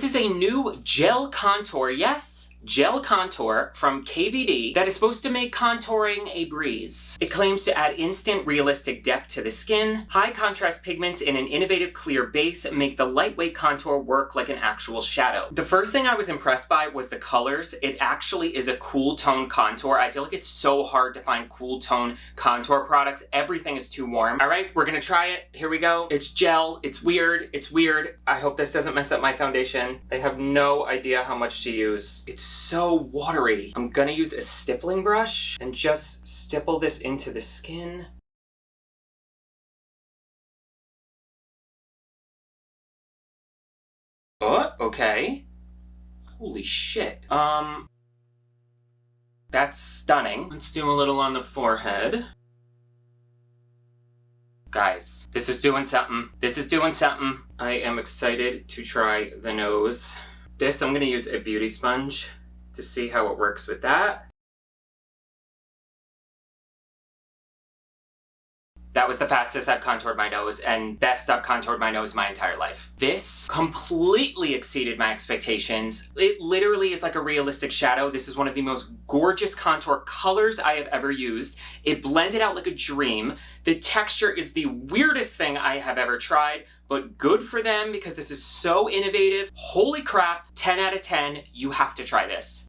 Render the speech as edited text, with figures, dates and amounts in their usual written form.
This is a new gel contour, yes, gel contour from KVD that is supposed to make contouring a breeze. It claims to add instant realistic depth to the skin. High contrast pigments in an innovative clear base make the lightweight contour work like an actual shadow. The first thing I was impressed by was the colors. It actually is a cool tone contour. I feel like it's so hard to find cool tone contour products. Everything is too warm. All right, we're gonna try it. Here we go. It's gel. It's weird. It's weird. I hope this doesn't mess up my foundation. I have no idea how much to use. It's so watery. I'm gonna use a stippling brush and just stipple this into the skin. Oh, okay. Holy shit. That's stunning. Let's do a little on the forehead. Guys, this is doing something. This is doing something. I am excited to try the nose. This, I'm gonna use a beauty sponge to see how it works with that. That was the fastest I've contoured my nose and best I've contoured my nose my entire life. This completely exceeded my expectations. It literally is like a realistic shadow. This is one of the most gorgeous contour colors I have ever used. It blended out like a dream. The texture is the weirdest thing I have ever tried, but good for them because this is so innovative. Holy crap, 10 out of 10, you have to try this.